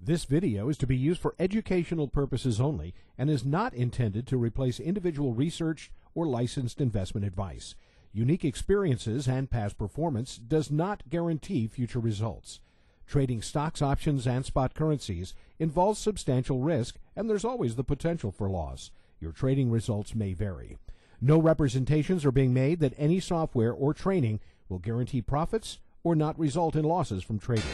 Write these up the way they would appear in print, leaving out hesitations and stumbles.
This video is to be used for educational purposes only and is not intended to replace individual research or licensed investment advice. Unique experiences and past performance does not guarantee future results. Trading stocks, options, and spot currencies involves substantial risk, and there's always the potential for loss. Your trading results may vary. No representations are being made that any software or training will guarantee profits or not result in losses from trading.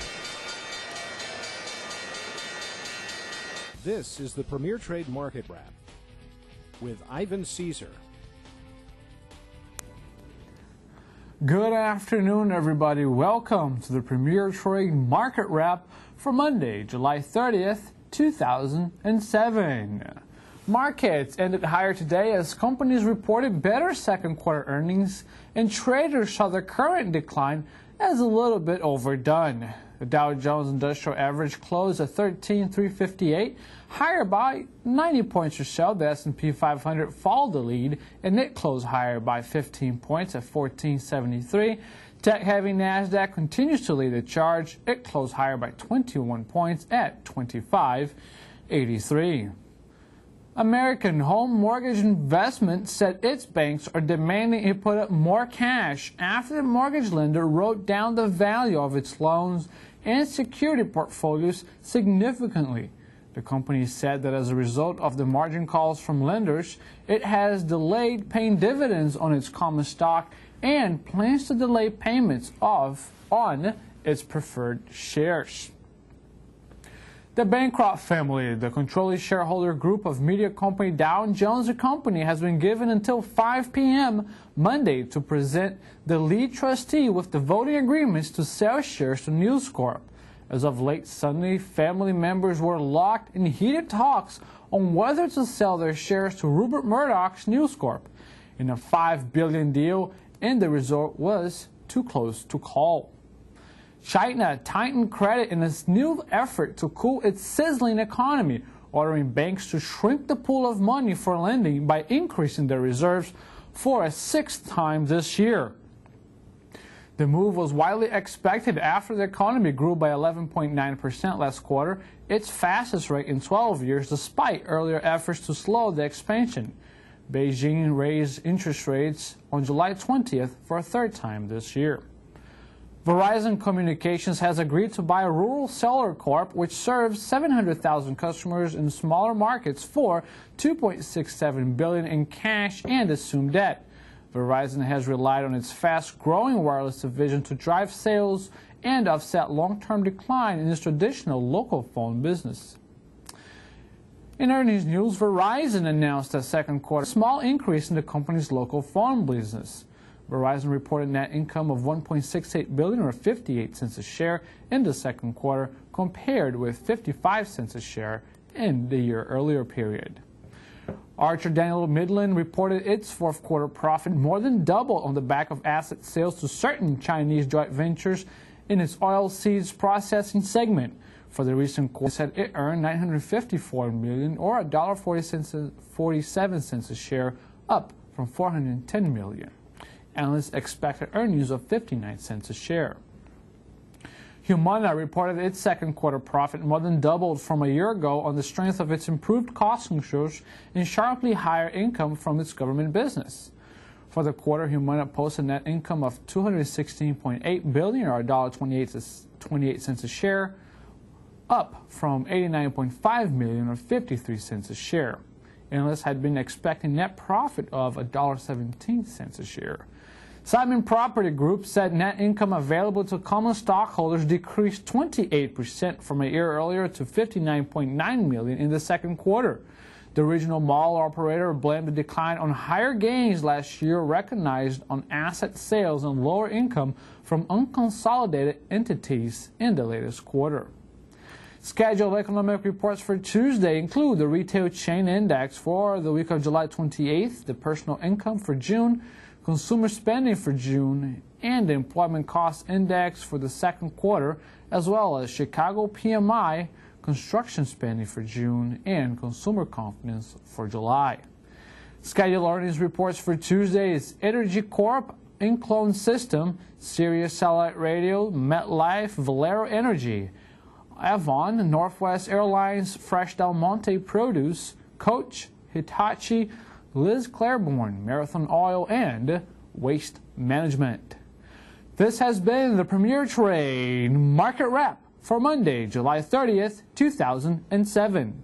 This is the Premier Trade Market Wrap with Ivan Caesar. Good afternoon, everybody. Welcome to the Premier Trade Market Wrap for Monday, July 30th, 2007. Markets ended higher today as companies reported better second quarter earnings, and traders saw the current decline as a little bit overdone. The Dow Jones Industrial Average closed at 13,358, higher by 90 points or so. The S&P 500 followed the lead, and it closed higher by 15 points at 1473. Tech-heavy NASDAQ continues to lead the charge. It closed higher by 21 points at 2583. American Home Mortgage Investment said its banks are demanding it put up more cash after the mortgage lender wrote down the value of its loans and security portfolios significantly. The company said that as a result of the margin calls from lenders, it has delayed paying dividends on its common stock and plans to delay payments on its preferred shares. The Bancroft family, the controlling shareholder group of media company Dow Jones & Company, has been given until 5 p.m. Monday to present the lead trustee with the voting agreements to sell shares to News Corp. As of late Sunday, family members were locked in heated talks on whether to sell their shares to Rupert Murdoch's News Corp in a $5 billion deal, and the result was too close to call. China tightened credit in its new effort to cool its sizzling economy, ordering banks to shrink the pool of money for lending by increasing their reserves for a sixth time this year. The move was widely expected after the economy grew by 11.9% last quarter, its fastest rate in 12 years, despite earlier efforts to slow the expansion. Beijing raised interest rates on July 20th for a third time this year. Verizon Communications has agreed to buy Rural Cellular Corp., which serves 700,000 customers in smaller markets, for $2.67 billion in cash and assumed debt. Verizon has relied on its fast-growing wireless division to drive sales and offset long-term decline in its traditional local phone business. In earnings news, Verizon announced a second quarter small increase in the company's local phone business. Verizon reported net income of $1.68 billion or 58 cents a share in the second quarter, compared with 55 cents a share in the year earlier period. Archer Daniels Midland reported its fourth quarter profit more than doubled on the back of asset sales to certain Chinese joint ventures in its oilseeds processing segment. For the recent quarter, it said it earned $954 million or $1.47 a share, up from $410 million. Analysts expected earnings of 59 cents a share. Humana reported its second quarter profit more than doubled from a year ago on the strength of its improved cost controls and sharply higher income from its government business. For the quarter, Humana posted net income of $216.8 billion or $1.28 a share, up from $89.5 million or 53 cents a share. Analysts had been expecting net profit of $1.17 a share. Simon Property Group said net income available to common stockholders decreased 28% from a year earlier to $59.9 million in the second quarter. The regional mall operator blamed the decline on higher gains last year recognized on asset sales and lower income from unconsolidated entities in the latest quarter. Scheduled economic reports for Tuesday include the Retail Chain Index for the week of July 28th, the Personal Income for June, Consumer Spending for June, and the Employment Cost Index for the second quarter, as well as Chicago PMI, Construction Spending for June, and Consumer Confidence for July. Scheduled earnings reports for Tuesday is Energy Corp, Inclone System, Sirius Satellite Radio, MetLife, Valero Energy. Avon, Northwest Airlines, Fresh Del Monte Produce, Coach, Hitachi, Liz Claiborne, Marathon Oil, and Waste Management. This has been the Premier Trade Market Wrap for Monday, July 30th, 2007.